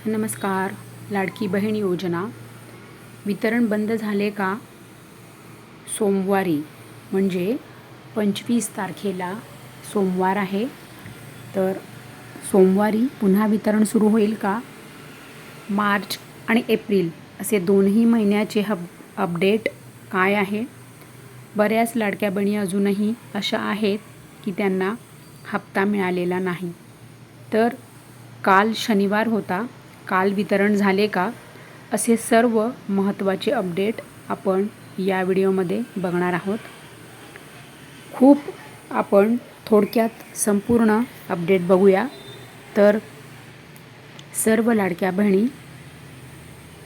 नमस्कार. लाडकी बहीण योजना वितरण बंद झाले का? सोमवारी म्हणजे 25 तारखेला सोमवार आहे, तर सोमवारी पुन्हा वितरण सुरू होईल का? मार्च आणि एप्रिल असे दोन्ही महिन्याचे अपडेट काय आहे? बऱ्याच लाडक्या बहिणी अजूनही अशा आहेत की त्यांना हप्ता मिळालेला नाही. तर काल शनिवार होता, काल वितरण झाले का? असे सर्व महत्त्वाचे अपडेट आपण या व्हिडिओमध्ये बघणार आहोत. खूप आपण थोडक्यात संपूर्ण अपडेट बघूया. तर सर्व लाडक्या बहिणी,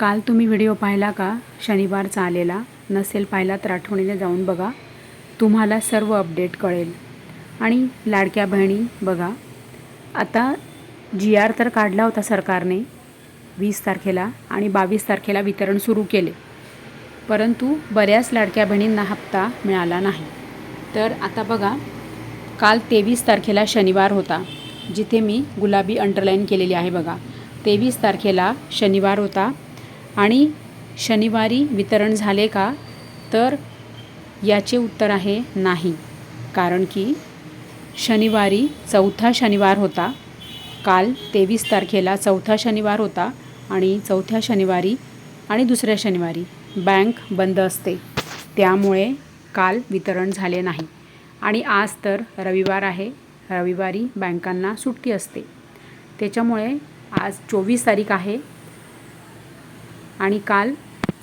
काल तुम्ही व्हिडिओ पाहिला का? शनिवारचा आलेला नसेल पाहिला तर आठवणीने जाऊन बघा, तुम्हाला सर्व अपडेट कळेल. आणि लाडक्या बहिणी बघा, आता GR तर काढला होता सरकारने 20 तारखेला आणि 22 तारखेला वितरण सुरू केले, परंतु बऱ्याच लाडक्या बहिणींना हप्ता मिळाला नाही. तर आता बघा, काल 23 तारखेला शनिवार होता, जिथे मी गुलाबी अंडरलाईन केलेली आहे बघा. 23 तारखेला शनिवार होता आणि शनिवारी वितरण झाले का? तर याचे उत्तर आहे नाही. कारण की शनिवारी चौथा शनिवार होता. काल 23 तारखेला चौथा शनिवार होता आणि चौथ्या शनिवारी आणि दुसऱ्या शनिवारी बँक बंद असते, त्यामुळे काल वितरण झाले नाही. आणि आज तर रविवार आहे, रविवारी बँकांना सुट्टी असते, त्याच्यामुळे आज 24 तारीख आहे आणि काल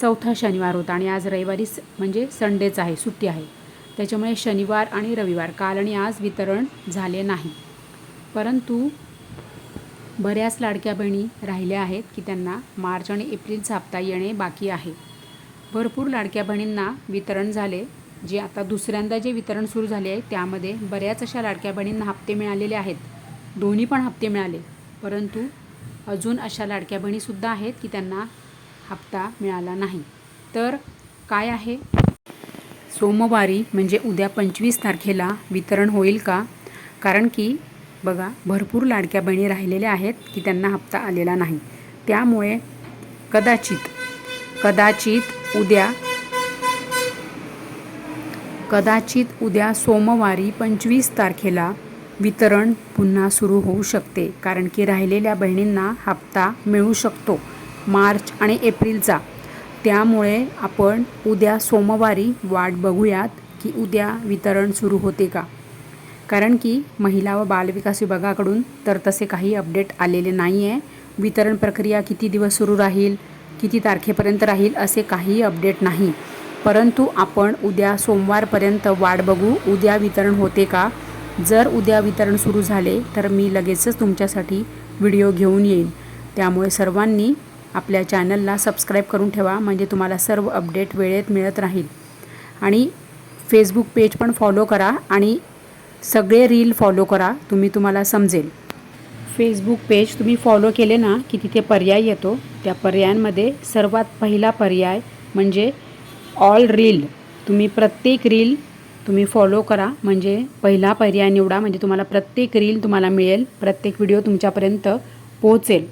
चौथा शनिवार होता आणि आज रविवारी म्हणजे संडेच आहे, सुट्टी आहे. त्याच्यामुळे शनिवार आणि रविवार काल आणि आज वितरण झाले नाही. परंतु बऱ्याच लाडक्या बहिणी राहिल्या आहेत की त्यांना मार्च आणि एप्रिलचा हप्ता येणे बाकी आहे. भरपूर लाडक्या बहिणींना वितरण झाले. जे आता दुसऱ्यांदा जे वितरण सुरू झाले आहे त्यामध्ये बऱ्याच अशा लाडक्या बहिणींना हप्ते मिळालेले आहेत, दोन्ही पण हप्ते मिळाले. परंतु अजून अशा लाडक्या बहिणीसुद्धा आहेत की त्यांना हप्ता मिळाला नाही. तर काय आहे? सोमवारी म्हणजे उद्या 25 तारखेला वितरण होईल का? कारण की बघा, भरपूर लाडक्या बहिणी राहिलेल्या आहेत की त्यांना हप्ता आलेला नाही. त्यामुळे कदाचित उद्या सोमवारी 25 तारखेला वितरण पुन्हा सुरू होऊ शकते. कारण की राहिलेल्या बहिणींना हप्ता मिळू शकतो मार्च आणि एप्रिलचा. त्यामुळे आपण उद्या सोमवारी वाट बघूयात की उद्या वितरण सुरू होते का. कारण की महिला व बालविकास विभागाकडून तर तसे काही अपडेट आलेले नाही आहे. वितरण प्रक्रिया किती दिवस सुरू राहील, किती तारखेपर्यंत राहील असे काही अपडेट नाही. परंतु आपण उद्या सोमवारपर्यंत वाट बघू, उद्या वितरण होते का. जर उद्या वितरण सुरू झाले तर मी लगेचच तुमच्यासाठी व्हिडिओ घेऊन येईन. त्यामुळे सर्वांनी आपल्या चॅनलला सबस्क्राईब करून ठेवा, म्हणजे तुम्हाला सर्व अपडेट वेळेत मिळत राहील. आणि फेसबुक पेज पण फॉलो करा आणि सगळे रील फॉलो करा, तुम्हाला समजेल. फेसबुक पेज तुम्ही फॉलो केले ना की तिथे पर्याय येतो. त्या पर्यायांमध्ये सर्वात पहिला पर्याय म्हणजे ऑल रील. तुम्ही प्रत्येक रील फॉलो करा, म्हणजे पहिला पर्याय निवडा, म्हणजे तुम्हाला प्रत्येक रील तुम्हाला मिळेल, प्रत्येक व्हिडिओ तुमच्यापर्यंत पोहोचेल.